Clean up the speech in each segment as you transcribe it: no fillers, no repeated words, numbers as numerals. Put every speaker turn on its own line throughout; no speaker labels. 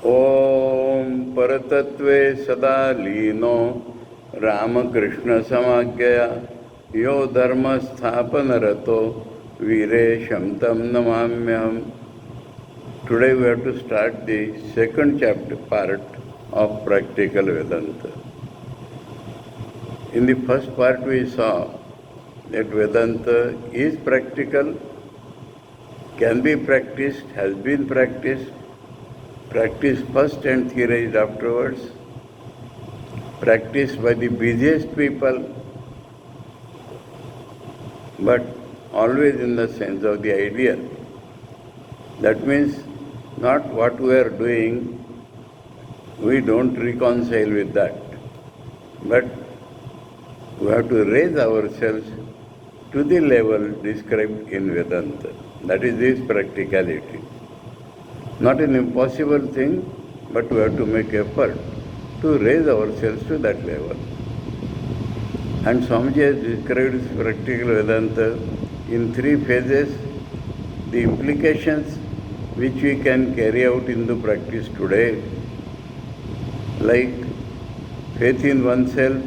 ओम परतत्वे सदा लीनो रामकृष्णसमाज्ञया यो धर्मस्थापनरतो वीरेशं तं नमाम्यहम्. Today we have to start the second part of Practical Vedanta. In the first part we saw that Vedanta is practical, can be practiced, has been practiced first and theorized afterwards, practiced by the busiest people, but always in the sense of the ideal. That means not what we are doing, we don't reconcile with that, but we have to raise ourselves to the level described in Vedanta. That is this practicality. Not an impossible thing, but we have to make effort to raise ourselves to that level. And Swamiji has described practical Vedanta in 3 phases. The implications which we can carry out in the practice today, like faith in oneself,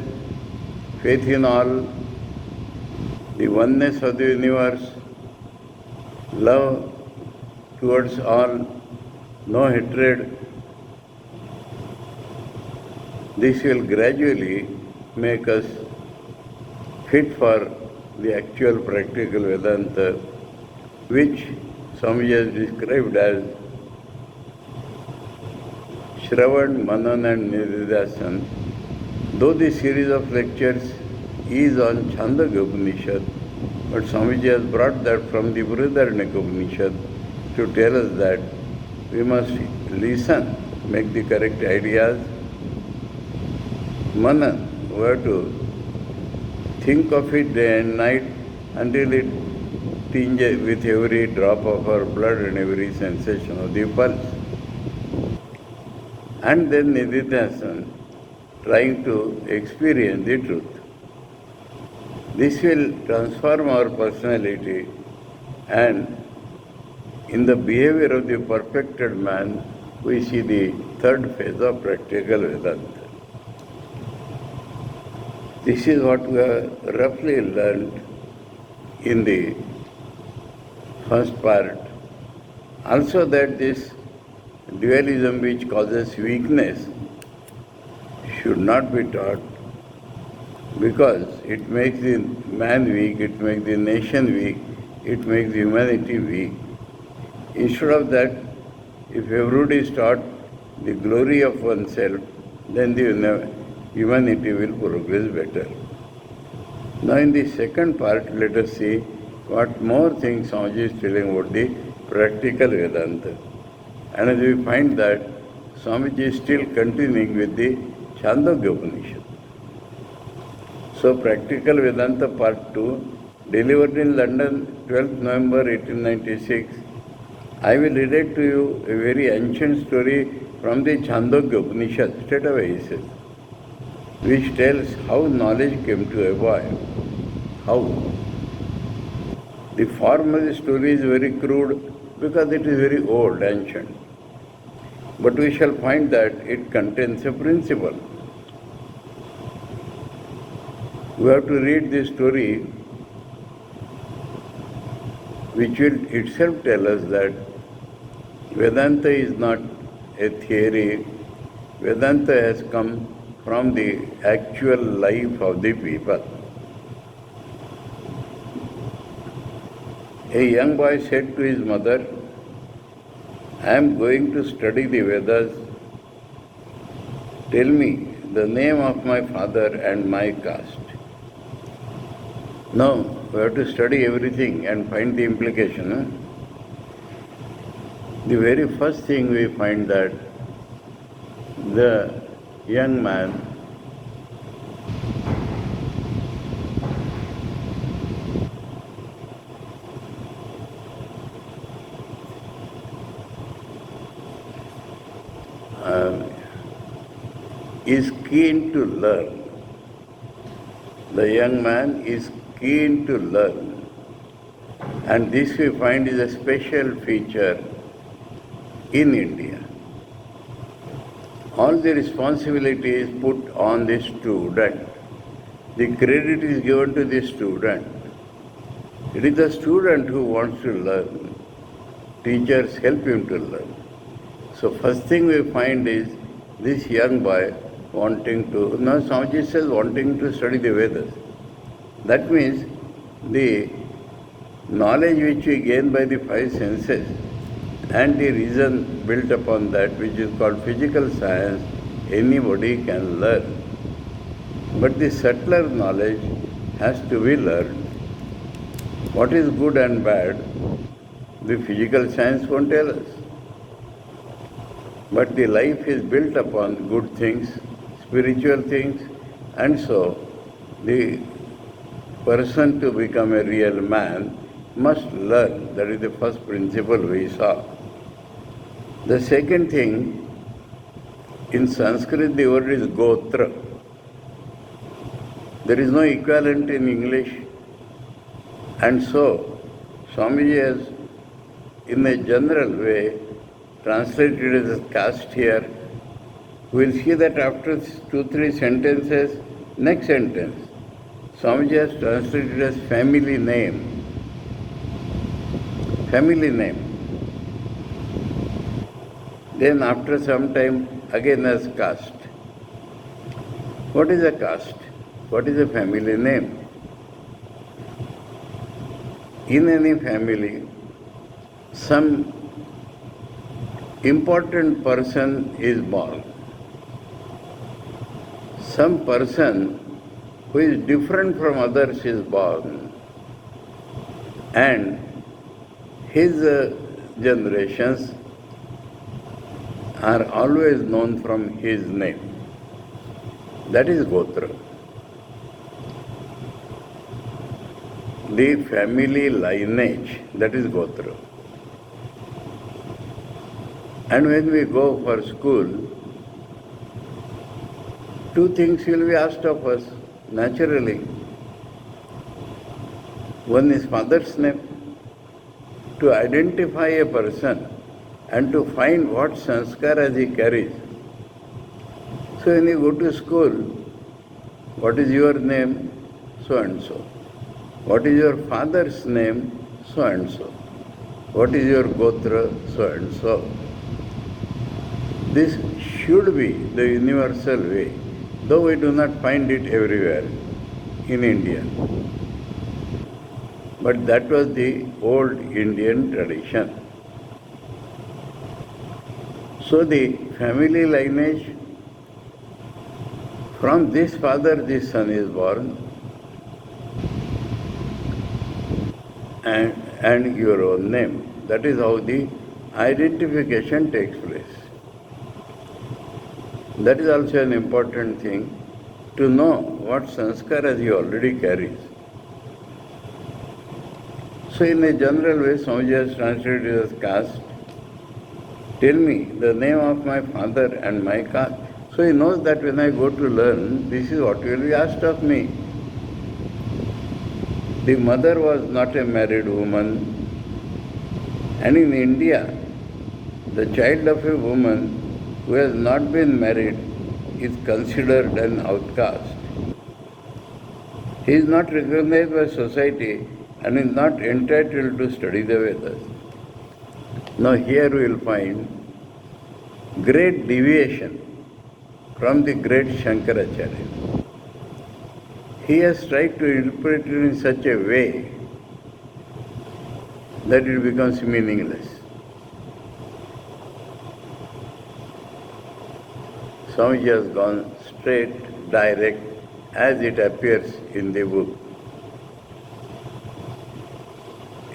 faith in all, the oneness of the universe, love towards all, no hatred. This will gradually make us fit for the actual practical Vedanta, which Swamiji has described as Shravan, Manan and Nididhasan. Though the series of lectures is on Chandogya Upanishad, but Swamiji has brought that from the Brihadaranyaka Upanishad to tell us that we must listen, make the correct ideas. Manan, we have to think of it day and night until it tinges with every drop of our blood and every sensation of the pulse. And then Nididhasan, trying to experience the truth. This will transform our personality, and in the behavior of the perfected man, we see the third phase of practical Vedanta. This is what we have roughly learned in the first part. Also that this dualism which causes weakness should not be taught, because it makes the man weak, it makes the nation weak, it makes humanity weak. Instead of that, if everybody is taught the glory of oneself, then the humanity will progress better. Now in the second part, let us see what more things Swamiji is telling about the practical Vedanta. And as we find that Swamiji is still continuing with the Chandogya Upanishad. So practical Vedanta part 2, delivered in London 12th November 1896. I will relate to you a very ancient story from the Chandogya Upanishad, straight away he says, which tells how knowledge came to evolve. How? The form of the story is very crude because it is very old, ancient. But we shall find that it contains a principle. We have to read this story, which will itself tell us that Vedanta is not a theory. Vedanta has come from the actual life of the people. A young boy said to his mother, I am going to study the Vedas. Tell me the name of my father and my caste. Now, we have to study everything and find the implication. The very first thing we find that the young man is keen to learn. The young man is keen to learn. And this we find is a special feature in India. all the responsibility is put on the student. The credit is given to the student. It is the student who wants to learn. Teachers help him to learn. So first thing we find is this young boy wanting to, now Swamiji says wanting to study the Vedas. That means the knowledge which we gain by the five senses and the reason built upon that, which is called physical science, anybody can learn. But the subtler knowledge has to be learned. What is good and bad, the physical science won't tell us. But the life is built upon good things, spiritual things, and so the person to become a real man must learn. That is the first principle we saw. The second thing, in Sanskrit the word is gotra. There is no equivalent in English. And so, Swamiji has, in a general way, translated as caste here. We will see that after 2-3 sentences, next sentence, Swamiji has translated as family name. Family name. Then after some time, again as caste. What is a caste? What is a family name? In any family, some important person is born. Some person who is different from others is born. And his generations are always known from his name. That is Gotra. The family lineage, that is Gotra. And when we go for school, 2 things will be asked of us, naturally. One is father's name, to identify a person and to find what sanskaras he carries. So when you go to school, what is your name? So and so. What is your father's name? So and so. What is your gotra? So and so. This should be the universal way, though we do not find it everywhere in India. But that was the old Indian tradition. So the family lineage, from this father this son is born, and your own name. That is how the identification takes place. That is also an important thing, to know what sanskaras he already carries. So in a general way, Swamiji has translated as caste. Tell me the name of my father and my caste. So he knows that when I go to learn, this is what will be asked of me. The mother was not a married woman, and in India, the child of a woman who has not been married is considered an outcast. He is not recognized by society and is not entitled to study the Vedas. Now here we will find great deviation from the great Shankaracharya. He has tried to interpret it in such a way that it becomes meaningless. Swamiji has gone straight, direct, as it appears in the book.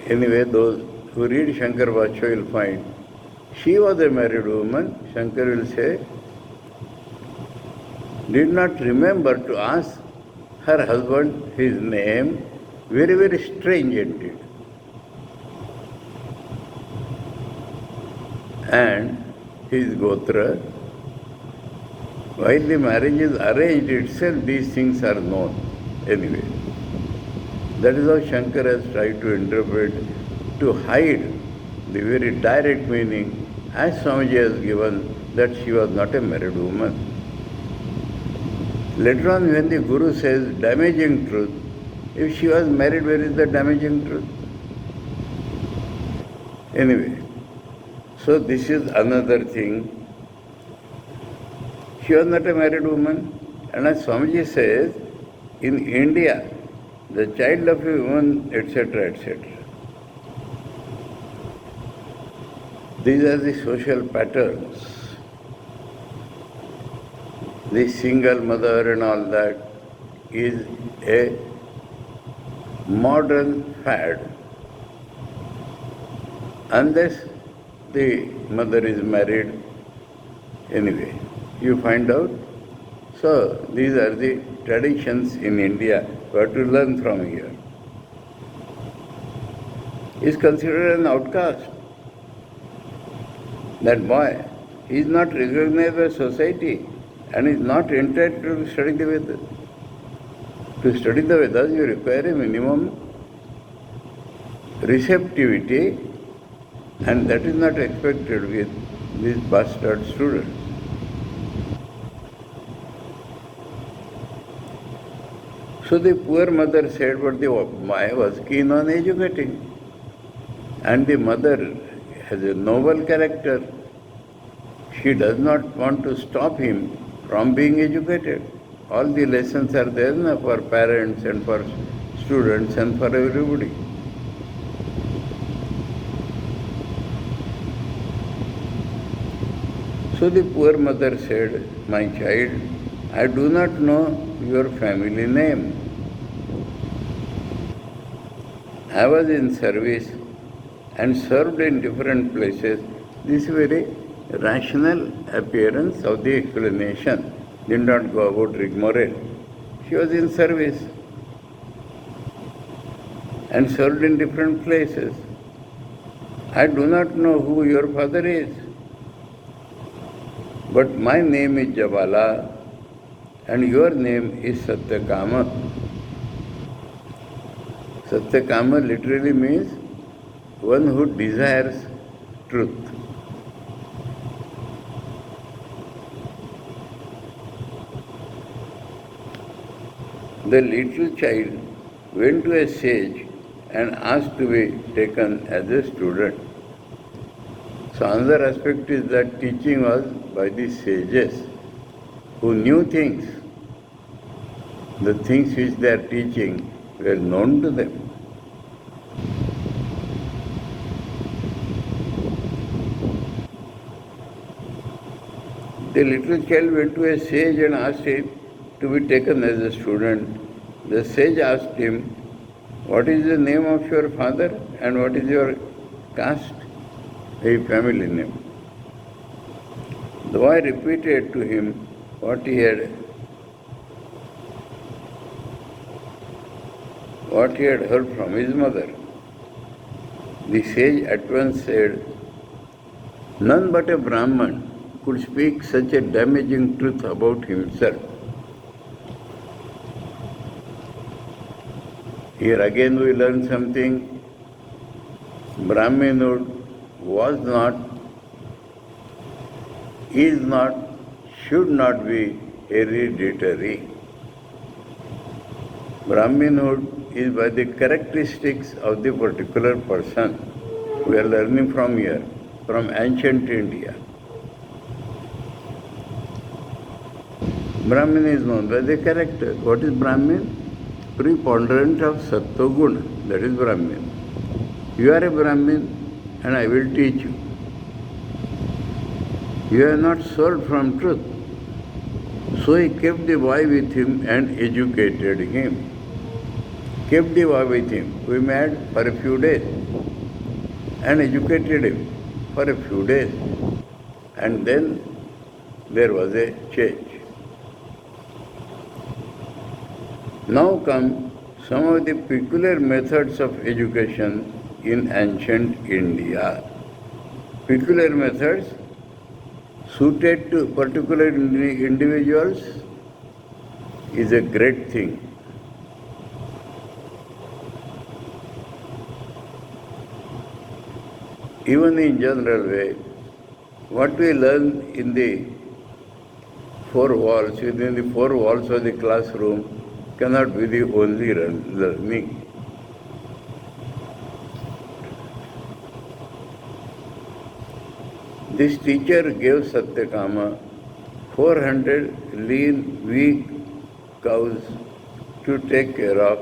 Anyway, those who read Shankar Bhashya will find, she was a married woman, Shankar will say, did not remember to ask her husband his name, very, very strange indeed. And his gotra, while the marriage is arranged itself, these things are known anyway. That is how Shankar has tried to interpret, to hide the very direct meaning, as Swamiji has given that she was not a married woman. Later on, when the Guru says damaging truth, if she was married, where is the damaging truth? Anyway, so this is another thing. She was not a married woman. And as Swamiji says, in India, the child of a woman, etc., etc. These are the social patterns. The single mother and all that is a modern fad. Unless the mother is married, anyway, you find out. So these are the traditions in India. We have to learn from here. He is considered an outcast. That boy, he is not recognized by society and is not entitled to study the Vedas. To study the Vedas, you require a minimum receptivity, and that is not expected with these bastard students. So the poor mother said, but the boy was keen on educating. And the mother has a noble character. She does not want to stop him from being educated. All the lessons are there for parents and for students and for everybody. So the poor mother said, my child, I do not know your family name. I was in service and served in different places. This is very rational appearance of the explanation. Did not go about rigmarole. She was in service and served in different places. I do not know who your father is. But my name is Jabala and your name is Satyakama. Satyakama literally means one who desires truth. The little child went to a sage and asked to be taken as a student. So another aspect is that teaching was by the sages who knew things. The things which they are teaching were known to them. The little child went to a sage and asked him to be taken as a student. The sage asked him, what is the name of your father and what is your caste, a family name? The boy repeated to him what he had heard from his mother. The sage at once said, none but a Brahman could speak such a damaging truth about himself. Here again we learn something. Brahminhood was not, is not, should not be hereditary. Brahminhood is by the characteristics of the particular person. We are learning from here, from ancient India. Brahmin is known by the character. What is Brahmin? Preponderant of Sattva-guna, that is Brahmin. You are a Brahmin and I will teach you. You are not sold from truth. So he kept the boy with him and educated him. Kept the boy with him. We met for a few days and educated him for a few days. And then there was a change. Now come some of the peculiar methods of education in ancient India. Peculiar methods suited to particular individuals is a great thing. Even in general way, what we learn in the four walls, within the four walls of the classroom, cannot be the only learning. This teacher gave Satyakama 400 lean, weak cows to take care of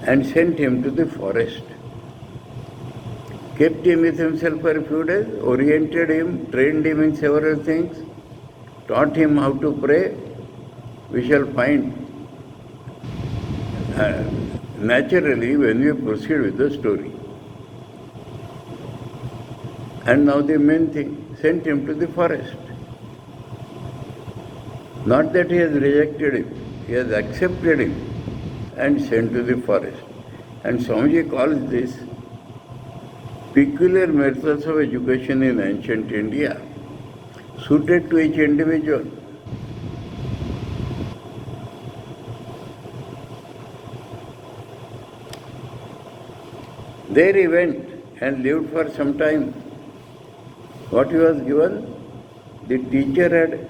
and sent him to the forest. Kept him with himself for a few days, oriented him, trained him in several things, taught him how to pray. We shall find naturally when we proceed with the story. And now the main thing, sent him to the forest. Not that he has rejected him, he has accepted him and sent to the forest. And Swamiji calls this peculiar methods of education in ancient India, suited to each individual. There he went and lived for some time. What he was given, the teacher had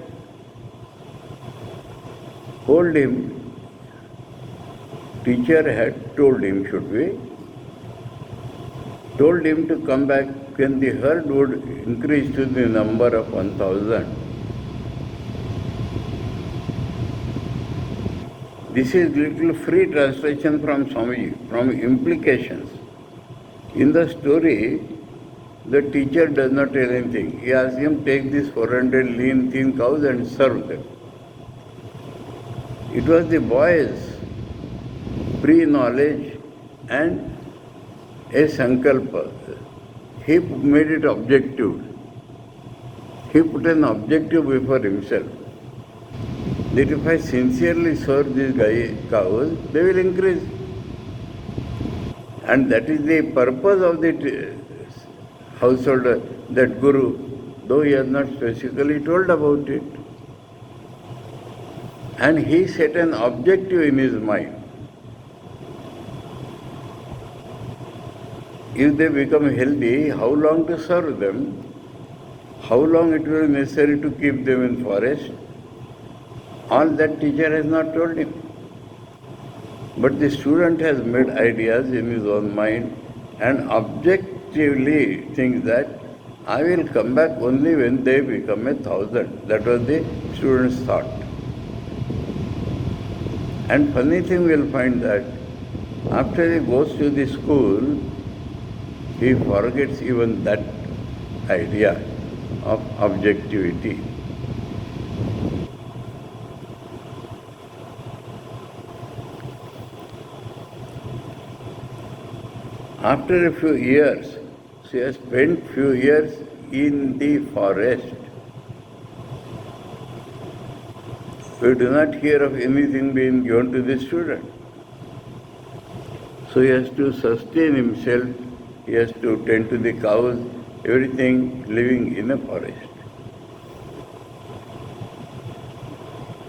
told him, told him to come back when the herd would increase to the number of 1,000. This is little free translation from Swamiji, from implications. In the story, the teacher does not tell anything. He asks him, take these 400 lean, thin cows and serve them. It was the boy's pre-knowledge and a sankalpa. He made it objective. He put an objective before himself. That if I sincerely serve these cows, they will increase. And that is the purpose of the householder, that Guru, though he has not specifically told about it. And he set an objective in his mind. If they become healthy, how long to serve them? How long it will be necessary to keep them in forest? All that teacher has not told him. But the student has made ideas in his own mind and objectively thinks that I will come back only when they become 1,000. That was the student's thought. And funny thing, we will find that after he goes to the school, he forgets even that idea of objectivity. After a few years, she has spent few years in the forest. We do not hear of anything being given to the student. So he has to sustain himself, he has to tend to the cows, everything living in a forest.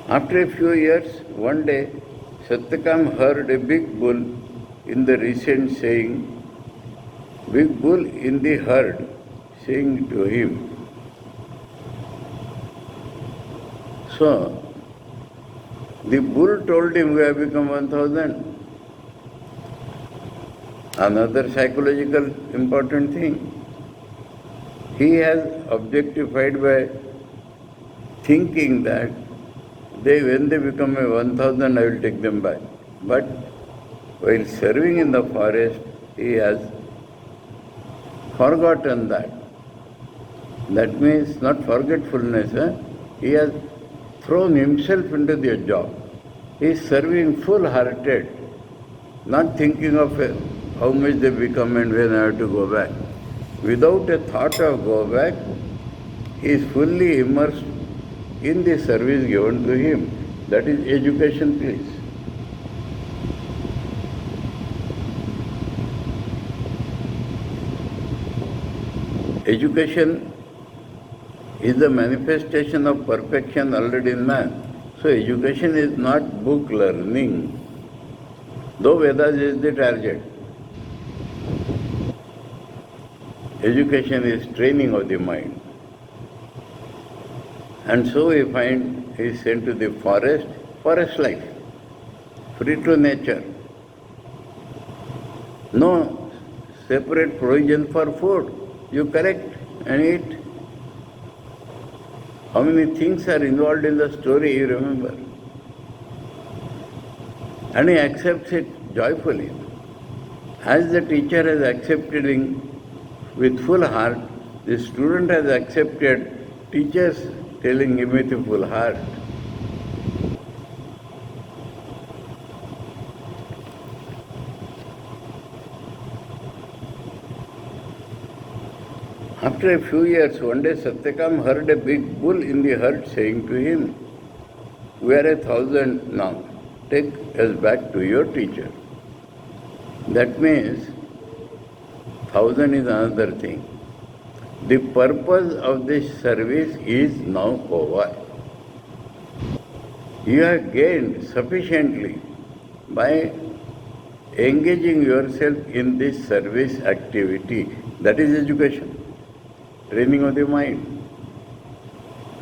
After a few years, one day, Satyakam heard a big bull in the recent saying, big bull in the herd saying to him. So, the bull told him, we have become 1,000. Another psychological important thing. He has objectified by thinking that when they become 1,000, I will take them back. But while serving in the forest, he has forgotten that. That means not forgetfulness. He has thrown himself into the job. He is serving full-hearted, not thinking of how much they become and when I have to go back. Without a thought of go back, he is fully immersed in the service given to him. That is education, please. Education is the manifestation of perfection already in man. So education is not book learning, though Vedas is the target. Education is training of the mind. And so we find he is sent to the forest life, free to nature. No separate provision for food. You collect and eat. How many things are involved in the story, you remember. And he accepts it joyfully. As the teacher has accepted it with full heart, the student has accepted teachers telling him with a full heart. After a few years, one day Satyakam heard a big bull in the herd saying to him, "We are 1,000 now. Take us back to your teacher." That means 1,000 is another thing. The purpose of this service is now over. You have gained sufficiently by engaging yourself in this service activity. That is education, training of the mind.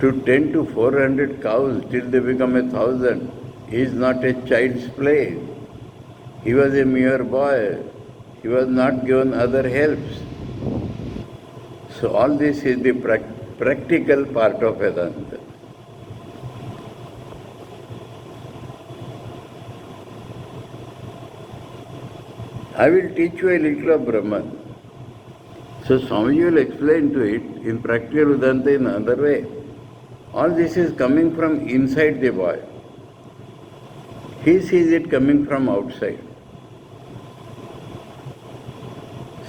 To tend to 400 cows till they become 1,000 is not a child's play. He was a mere boy. He was not given other helps. So all this is the practical part of Vedanta. I will teach you a little of Brahman. So Swamiji will explain to it in practical Vedanta in another way. All this is coming from inside the boy. He sees it coming from outside.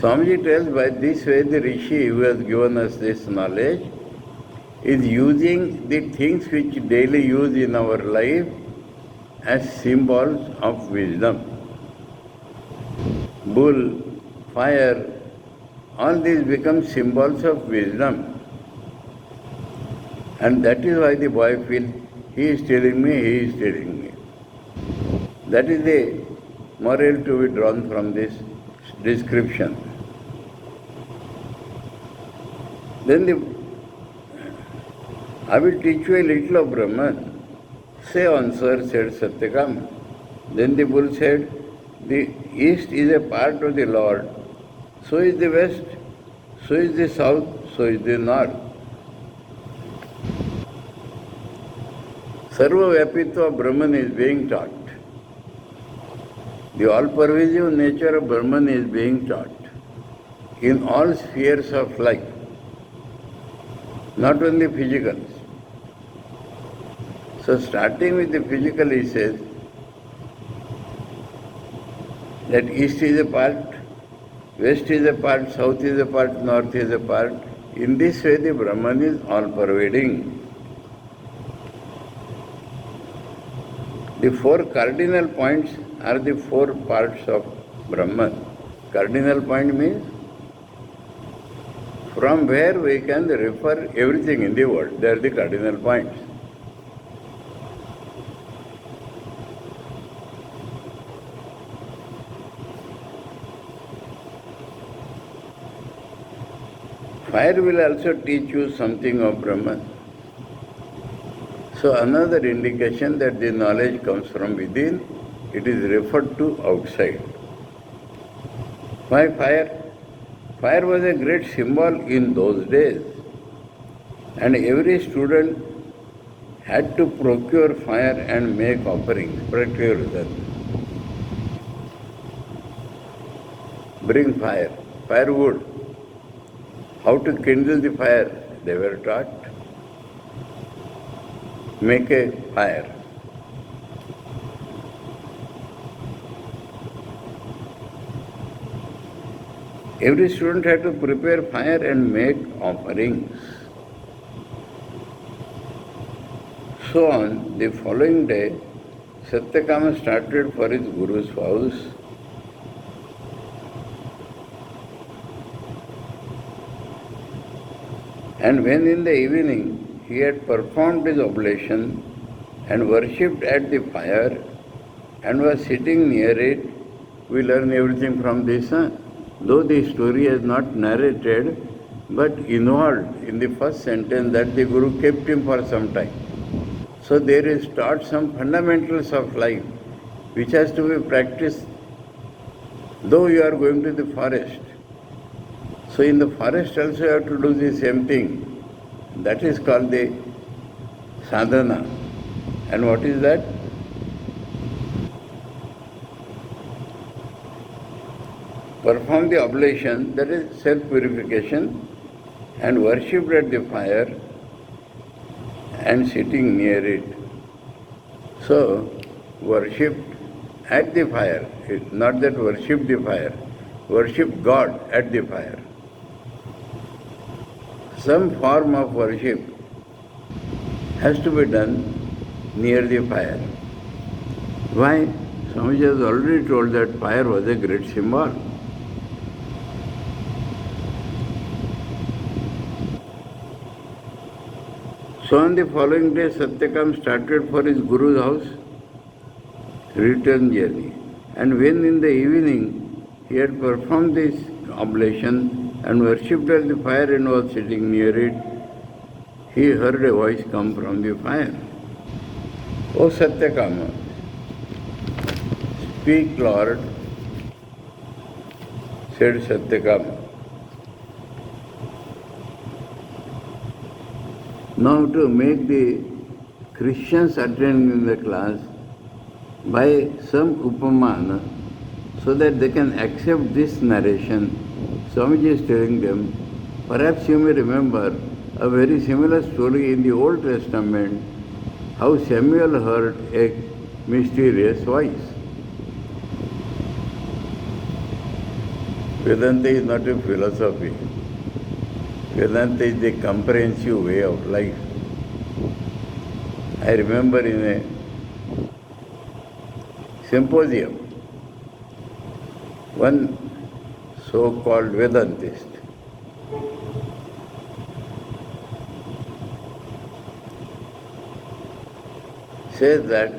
Swamiji tells by this way the Rishi who has given us this knowledge is using the things which daily use in our life as symbols of wisdom. Bull, fire, all these become symbols of wisdom. And that is why the boy feels, he is telling me, he is telling me. That is the moral to be drawn from this description. Then I will teach you a little of Brahman. Say on, sir, said Satyakam. Then the bull said, the east is a part of the Lord, so is the west, so is the south, so is the north. Sarva Vyapitva of Brahman is being taught. The all-pervasive nature of Brahman is being taught in all spheres of life, not only physical. So starting with the physical, he says that east is a part, west is a part, south is a part, north is a part. In this way the Brahman is all-pervading. The four cardinal points are the four parts of Brahman. Cardinal point means from where we can refer everything in the world. They are the cardinal points. Fire will also teach you something of Brahman. So another indication that the knowledge comes from within, it is referred to outside. Why fire? Fire was a great symbol in those days, and every student had to procure fire and make offerings, procure that. Bring fire, firewood. How to kindle the fire, they were taught. Make a fire. Every student had to prepare fire and make offerings. So on the following day, Satyakama started for his Guru's house. And when in the evening he had performed his oblation and worshipped at the fire and was sitting near it, we learn everything from this. though the story is not narrated, but involved in the first sentence that the Guru kept him for some time. So there is taught some fundamentals of life which has to be practiced though you are going to the forest. So in the forest also you have to do the same thing. That is called the sadhana. And what is that? Perform the oblation, that is self-purification, and worship at the fire and sitting near it. So, worship at the fire, not that worship the fire, worship God at the fire. Some form of worship has to be done near the fire. Why? Swamiji has already told that fire was a great symbol. So on the following day, Satyakam started for his Guru's house return journey. And when in the evening he had performed this oblation and worshipped at the fire and was sitting near it, he heard a voice come from the fire. O Satyakama, speak, Lord, said Satyakama. Now to make the Christians attend in the class by some upamana so that they can accept this narration, Swamiji is telling them, perhaps you may remember a very similar story in the Old Testament, how Samuel heard a mysterious voice. Vedanta is not a philosophy. Vedanta is the comprehensive way of life. I remember in a symposium, one so-called Vedantist says that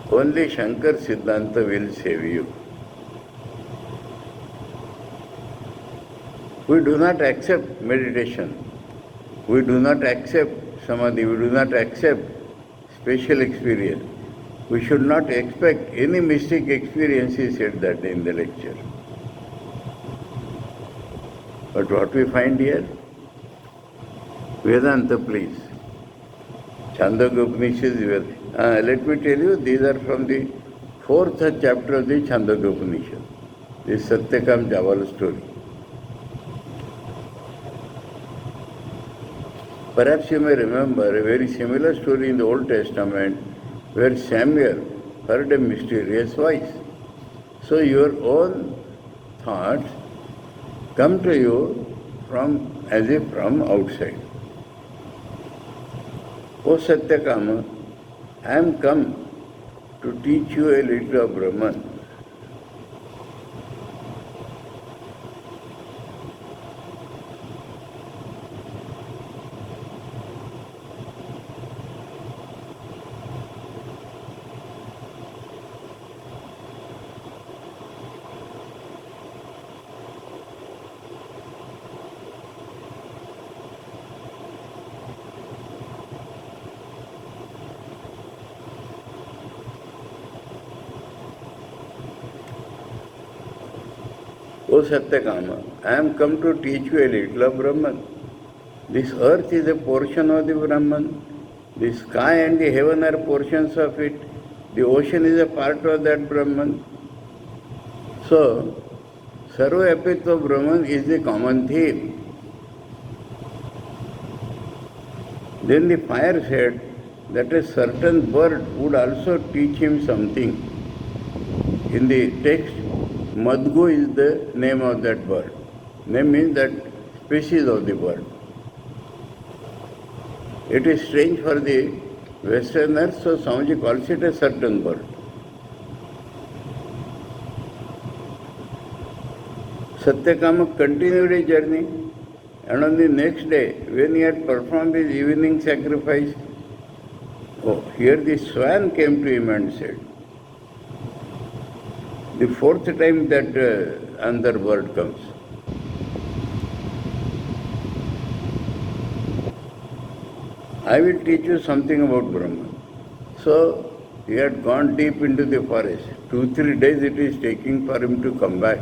only Shankar Siddhanta will save you. We do not accept meditation. We do not accept samadhi. We do not accept special experience. We should not expect any mystic experience, he said that in the lecture. But what we find here? Vedanta, please. Chandogya Upanishad. Let me tell you, these are from the 4th chapter of the Chandogya Upanishad. This Satyakam Jawal story. Perhaps you may remember a very similar story in the Old Testament where Samuel heard a mysterious voice. So your own thoughts come to you as if from outside. O Satyakama, I am come to teach you a little of Brahman. O Satyakama, I am come to teach you a little of Brahman. This earth is a portion of the Brahman. The sky and the heaven are portions of it. The ocean is a part of that Brahman. So, Sarvapitva Brahman is the common theme. Then the fire said that a certain bird would also teach him something. In the text, Madhu is the name of that bird. Name means that species of the bird. It is strange for the Westerners, so Swamiji calls it a certain bird. Satyakama continued his journey, and on the next day, when he had performed his evening sacrifice, here the swan came to him and said, The fourth time that another word comes. I will teach you something about Brahman. So he had gone deep into the forest. 2-3 days it is taking for him to come back.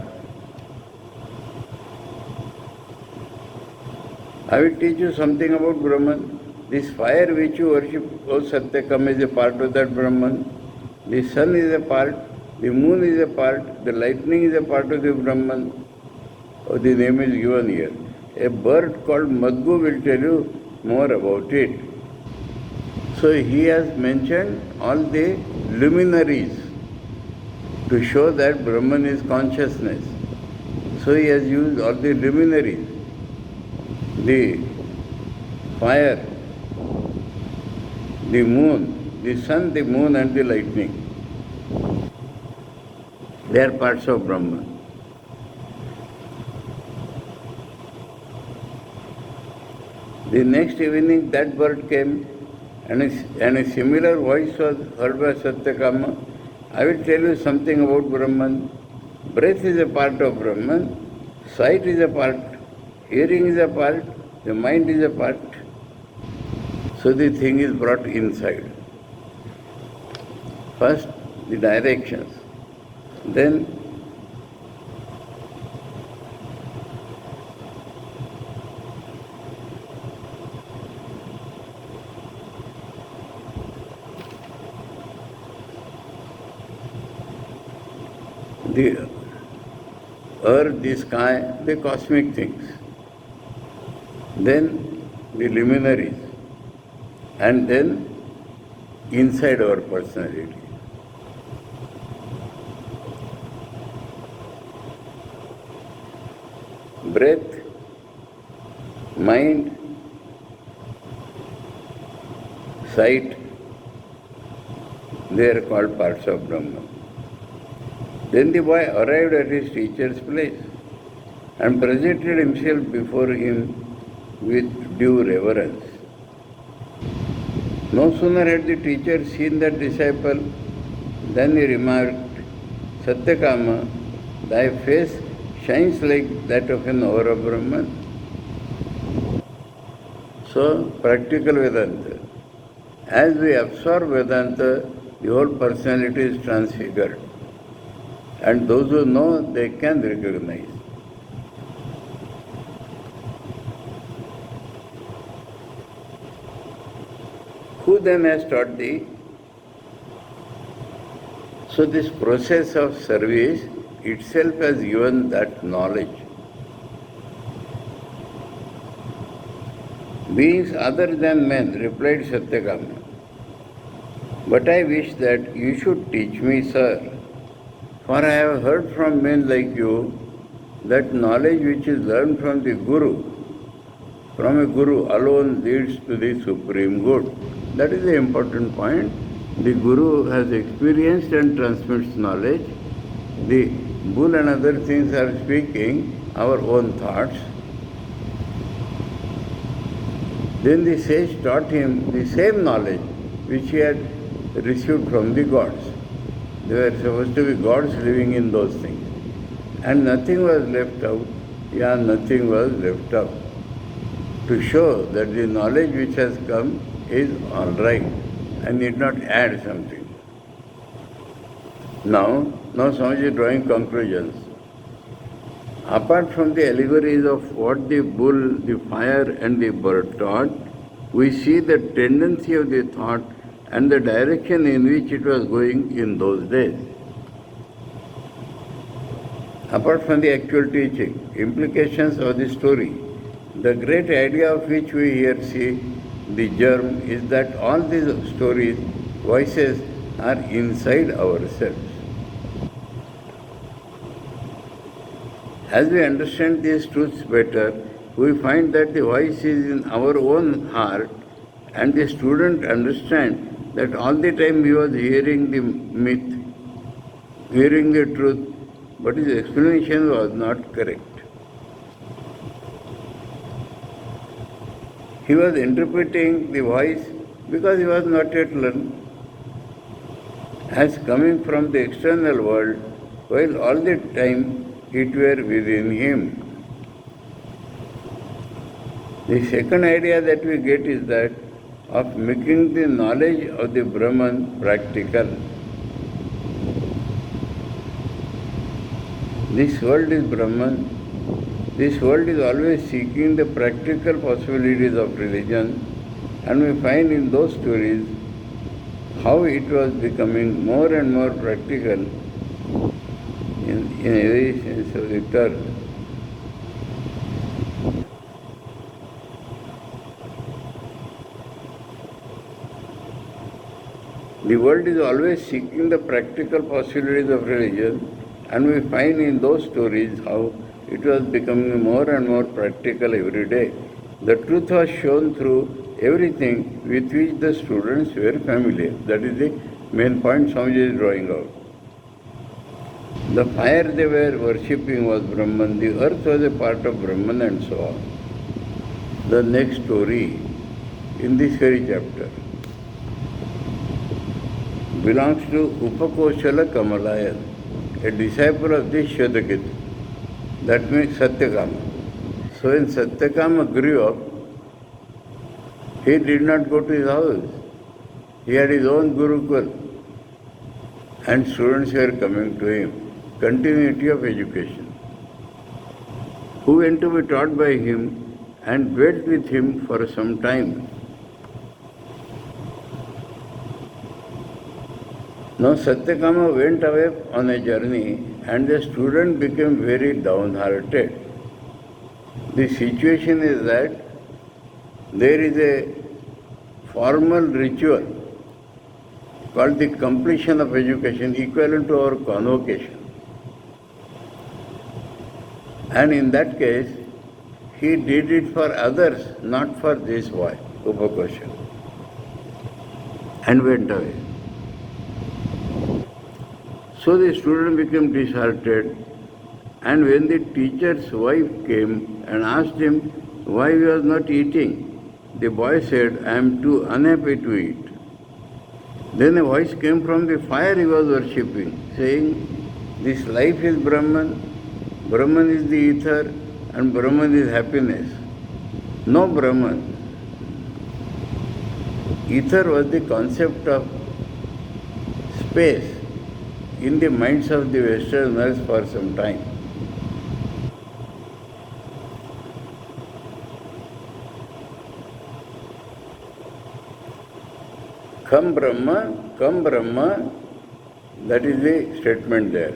I will teach you something about Brahman. This fire which you worship, O Satyakam, is a part of that Brahman. The sun is a part, the moon is a part, the lightning is a part of the Brahman. Oh, the name is given here. A bird called Madhu will tell you more about it. So he has mentioned all the luminaries to show that Brahman is consciousness. So he has used all the luminaries. The fire, the moon, the sun, the moon and the lightning. They are parts of Brahman. The next evening that bird came and a similar voice was heard by Satyakama. I will tell you something about Brahman. Breath is a part of Brahman, sight is a part, hearing is a part, the mind is a part. So the thing is brought inside. First, the directions. Then, the earth, the sky, the cosmic things. Then the luminaries. And then inside our personality. Breath, mind, sight, they are called parts of Brahman. Then the boy arrived at his teacher's place and presented himself before him with due reverence. No sooner had the teacher seen that disciple than he remarked, Satyakama, thy face shines like that of an Aura Brahman. So, practical Vedanta. As we absorb Vedanta, the whole personality is transfigured. And those who know, they can recognize. Who then has taught thee? So this process of service itself has given that knowledge. Beings other than men, replied Satyakama, but I wish that you should teach me, sir, for I have heard from men like you that knowledge which is learned from the Guru, from a Guru alone leads to the supreme good. That is the important point. The Guru has experienced and transmits knowledge. The bull and other things are speaking our own thoughts. Then the sage taught him the same knowledge which he had received from the gods. There were supposed to be gods living in those things. And nothing was left out. Nothing was left out. To show that the knowledge which has come is all right and need not add something. Now Swamiji is drawing conclusions. Apart from the allegories of what the bull, the fire and the bird taught, we see the tendency of the thought and the direction in which it was going in those days. Apart from the actual teaching, implications of the story, the great idea of which we here see the germ is that all these stories, voices are inside ourselves. As we understand these truths better, we find that the voice is in our own heart, and the student understands that all the time he was hearing the myth, hearing the truth, but his explanation was not correct. He was interpreting the voice because he was not yet learned. As coming from the external world, while all the time it were within him. The second idea that we get is that of making the knowledge of the Brahman practical. This world is Brahman. This world is always seeking the practical possibilities of religion, and we find in those stories how it was becoming more and more practical in every sense of the term. The world is always seeking the practical possibilities of religion, and we find in those stories how it was becoming more and more practical every day. The truth was shown through everything with which the students were familiar. That is the main point Swamiji is drawing out. The fire they were worshipping was Brahman, the earth was a part of Brahman, and so on. The next story in this very chapter belongs to Upakoshala Kamalayan, a disciple of this Shvetakettu. That means Satyakama. So when Satyakama grew up, he did not go to his house. He had his own Gurukul, and students were coming to him. Continuity of education. Who went to be taught by him and dwelt with him for some time. Now Satyakama went away on a journey, and the student became very downhearted. The situation is that there is a formal ritual called the completion of education, equivalent to our convocation. And in that case, he did it for others, not for this boy, Upakosha, and went away. So the student became disheartened, and when the teacher's wife came and asked him why he was not eating, the boy said, "I am too unhappy to eat." Then a voice came from the fire he was worshipping, saying, "This life is Brahman, Brahman is the ether, and Brahman is happiness. No Brahman." Ether was the concept of space in the minds of the Westerners for some time. Come Brahma, that is the statement there.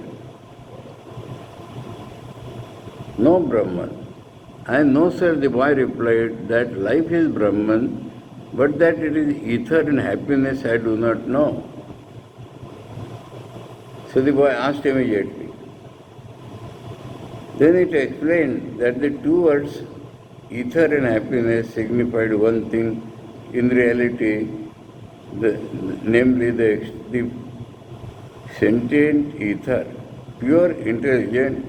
No Brahman. "And no, sir," the boy replied, "that life is Brahman, but that it is ether and happiness I do not know." So the boy asked immediately. Then it explained that the two words, ether and happiness, signified one thing in reality, namely the sentient ether, pure intelligence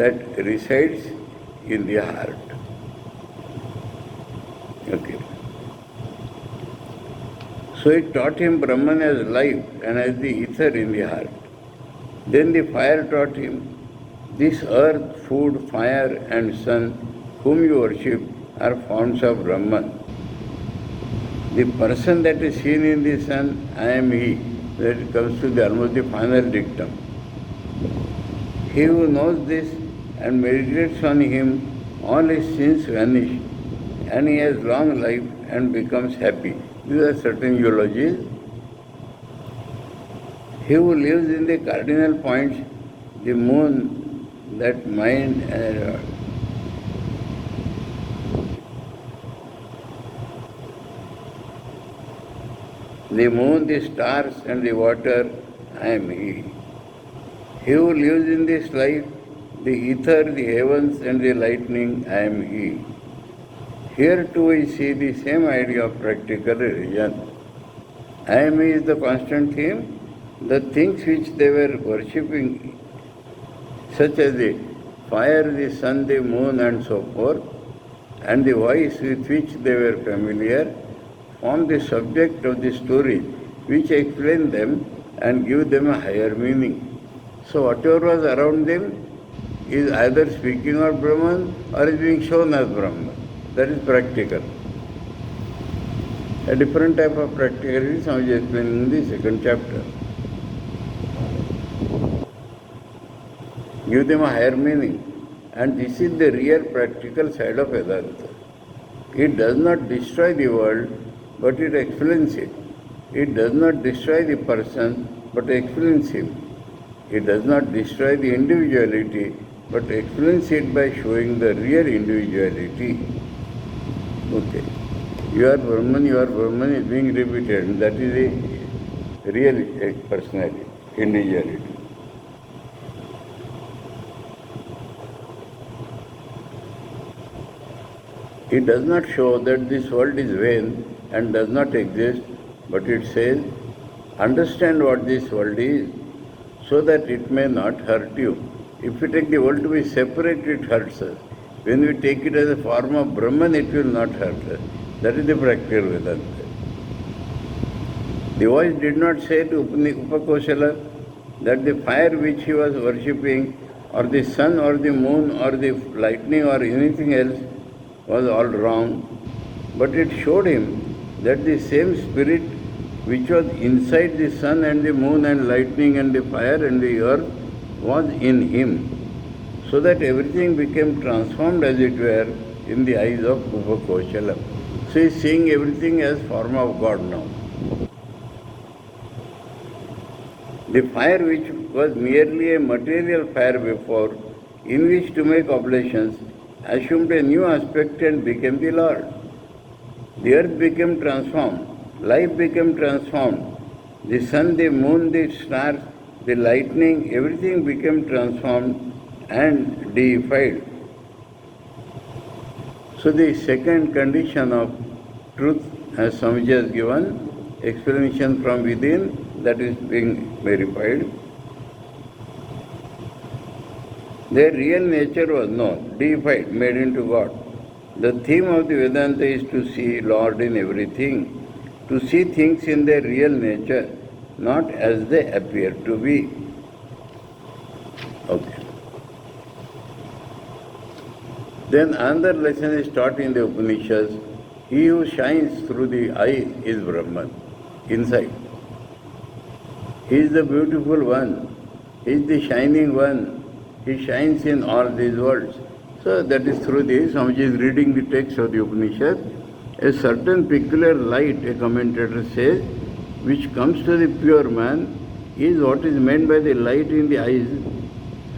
that resides in the heart. Okay. So it taught him Brahman as life and as the ether in the heart. Then the fire taught him, this earth, food, fire and sun whom you worship are forms of Brahman. The person that is seen in the sun, I am he. That comes to almost the final dictum. He who knows this and meditates on him, all his sins vanish, and he has long life and becomes happy. These are certain eulogies. He who lives in the cardinal points, the moon, that mind the moon, the stars and the water, I am he. He who lives in this life, the ether, the heavens and the lightning, I am he. Here too we see the same idea of practical religion. I am he is the constant theme. The things which they were worshipping, such as the fire, the sun, the moon and so forth, and the voice with which they were familiar, form the subject of the stories which explain them and give them a higher meaning. So whatever was around them is either speaking of Brahman or is being shown as Brahman. That is practical. A different type of practicality Swamiji explained in the second chapter. Give them a higher meaning. And this is the real practical side of Vedanta. It does not destroy the world, but it explains it. It does not destroy the person, but explains him. It does not destroy the individuality, but explains it by showing the real individuality. Okay. You are Brahman is being repeated, and that is a real personality, individuality. It does not show that this world is vain and does not exist, but it says, understand what this world is, so that it may not hurt you. If we take the world to be separate, it hurts us. When we take it as a form of Brahman, it will not hurt us. That is the practical Vedanta. The voice did not say to Upakoshala that the fire which he was worshipping, or the sun or the moon or the lightning or anything else was all wrong, but it showed him that the same spirit which was inside the sun and the moon and lightning and the fire and the earth was in him, so that everything became transformed, as it were, in the eyes of Upakoshala. So he is seeing everything as form of God now. The fire which was merely a material fire before, in which to make oblations, assumed a new aspect and became the Lord. The earth became transformed, life became transformed, the sun, the moon, the stars, the lightning, everything became transformed and deified. So the second condition of truth, as Swamiji has given, explanation from within, that is being verified. Their real nature was known, deified, made into God. The theme of the Vedanta is to see Lord in everything, to see things in their real nature, not as they appear to be. Okay. Then another lesson is taught in the Upanishads. He who shines through the eye is Brahman, inside. He is the beautiful one. He is the shining one. He shines in all these worlds. So that is through this. Swamiji is reading the text of the Upanishad. A certain peculiar light, a commentator says, which comes to the pure man, is what is meant by the light in the eyes.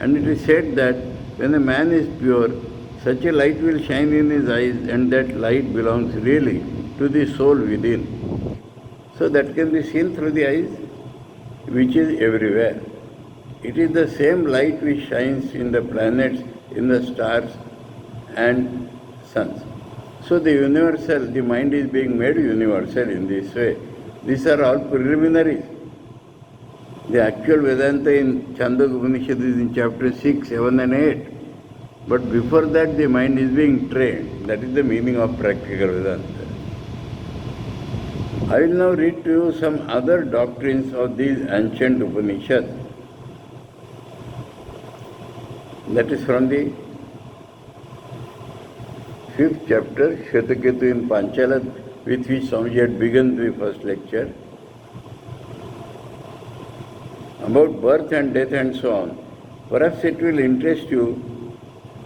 And it is said that when a man is pure, such a light will shine in his eyes, and that light belongs really to the soul within. So that can be seen through the eyes, which is everywhere. It is the same light which shines in the planets, in the stars and suns. So the universal, the mind is being made universal in this way. These are all preliminaries. The actual Vedanta in Chandogya Upanishad is in chapter 6, 7 and 8. But before that the mind is being trained. That is the meaning of practical Vedanta. I will now read to you some other doctrines of these ancient Upanishads. That is from the 5th chapter, Shvetaketu in Panchala, with which Swamiji had begun the first lecture, about birth and death and so on. Perhaps it will interest you.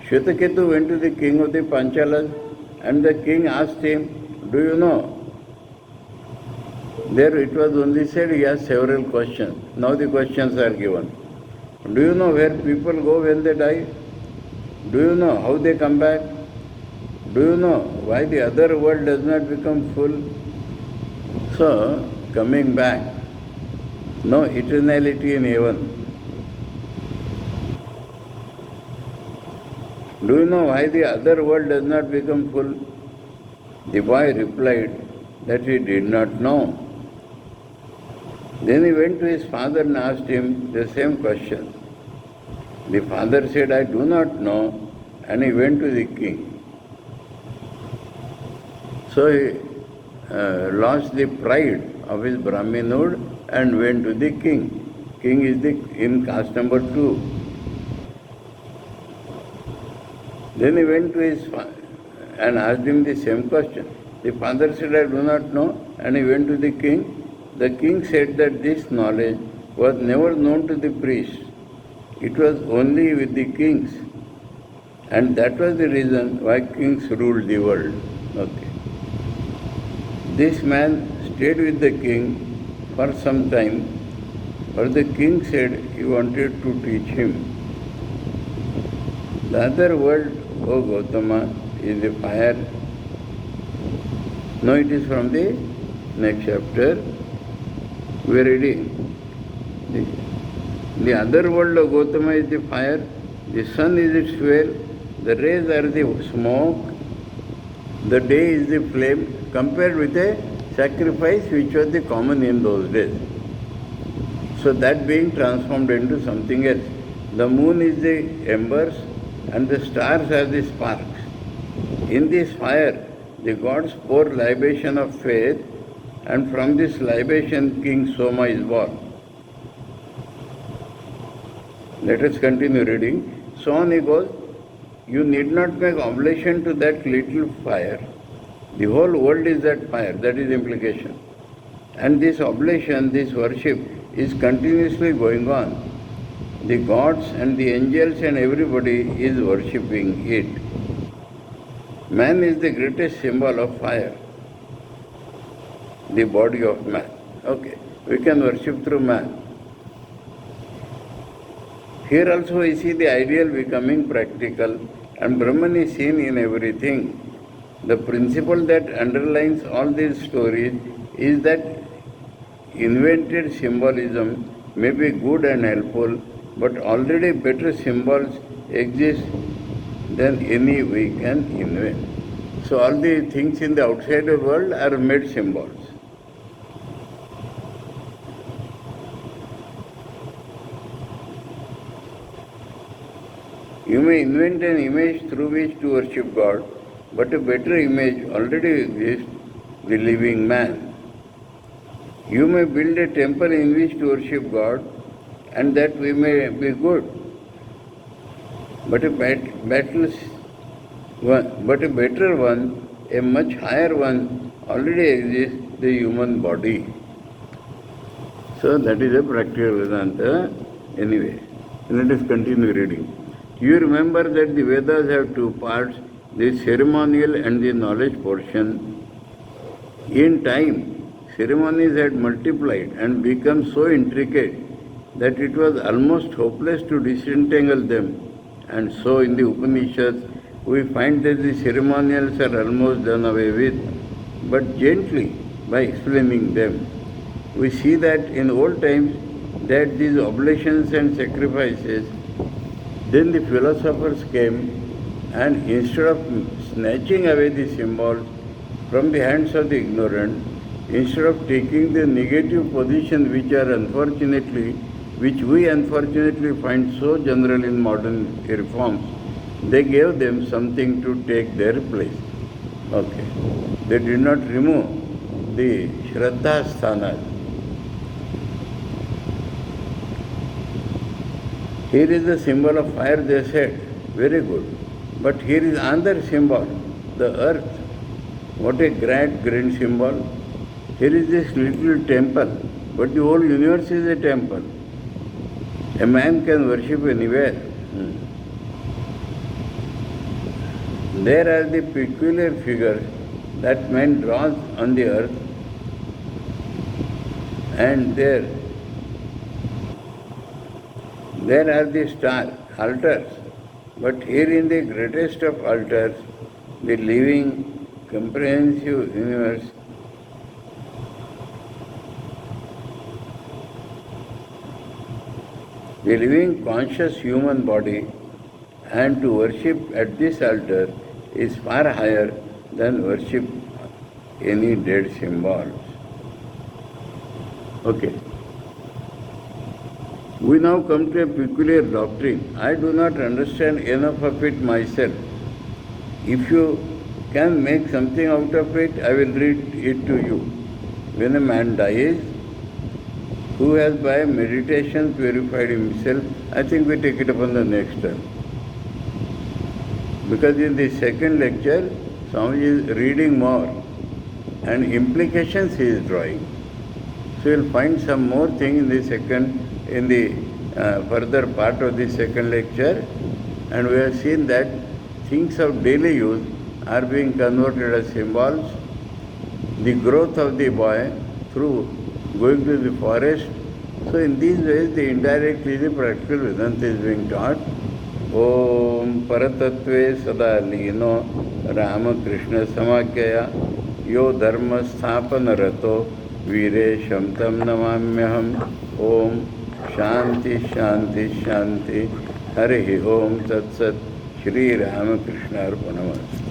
Shvetaketu went to the king of the Panchalas, and the king asked him, do you know? There it was only said he asked several questions. Now the questions are given. Do you know where people go when they die? Do you know how they come back? Do you know why the other world does not become full? So, coming back, no eternality in heaven. Do you know why the other world does not become full? The boy replied that he did not know. Then he went to his father and asked him the same question. The father said, I do not know, and he went to the king. So he lost the pride of his Brahminood and went to the king. king is in caste number 2. Then he went to his father and asked him the same question. The father said, I do not know, and he went to the king. The king said that this knowledge was never known to the priests. It was only with the kings. And that was the reason why kings ruled the world. Okay. This man stayed with the king for some time, but the king said he wanted to teach him. The other world, O Gautama, is the fire. No, it is from the next chapter. We are reading. The other world of Gautama is the fire. The sun is its fuel. The rays are the smoke. The day is the flame, compared with a sacrifice which was the common in those days. So that being transformed into something else. The moon is the embers and the stars are the sparks. In this fire, the gods pour libation of faith, and from this libation King Soma is born. Let us continue reading. So on he goes. You need not make oblation to that little fire. The whole world is that fire, that is implication. And this oblation, this worship is continuously going on. The gods and the angels and everybody is worshipping it. Man is the greatest symbol of fire, the body of man. Okay, we can worship through man. Here also we see the ideal becoming practical, and Brahman is seen in everything. The principle that underlines all these stories is that invented symbolism may be good and helpful, but already better symbols exist than any we can invent. So all the things in the outside world are made symbols. You may invent an image through which to worship God, but a better image already exists, the living man. You may build a temple in which to worship God, and that we may be good. But a better one, a much higher one, already exists, the human body. So that is a practical Vedanta. Anyway, let us continue reading. You remember that the Vedas have two parts, the ceremonial and the knowledge portion. In time, ceremonies had multiplied and become so intricate that it was almost hopeless to disentangle them. And so in the Upanishads, we find that the ceremonials are almost done away with, but gently by explaining them. We see that in old times that these oblations and sacrifices, then the philosophers came and instead of snatching away the symbols from the hands of the ignorant, instead of taking the negative position which we unfortunately find so general in modern reforms, they gave them something to take their place. Okay. They did not remove the Shraddha Sthanas. Here is the symbol of fire, they said. Very good. But here is another symbol, the earth. What a grand symbol. Here is this little temple, but the whole universe is a temple. A man can worship anywhere. There are the peculiar figures that man draws on the earth, and there are the star altars. But here in the greatest of altars, the living, comprehensive universe, the living conscious human body, and to worship at this altar is far higher than worship any dead symbols. Okay. We now come to a peculiar doctrine. I do not understand enough of it myself. If you can make something out of it, I will read it to you. When a man dies, who has by meditation purified himself. I think we take it up on the next term. Because in the second lecture, Swamiji is reading more and implications he is drawing. So you'll find some more thing in the further part of the second lecture, and we have seen that things of daily use are being converted as symbols. The growth of the boy through going to the forest. So in these ways, indirectly the practical Vedanta is being taught. Om Paratatve Sada Lino Ramakrishna Samakyaya Yo Dharma Sthapana Rato Viresham Tam Namamyaham. Om Shanti Shanti Shanti. Harihi Om Tat Sat. Shri Ramakrishna Arpanamastu.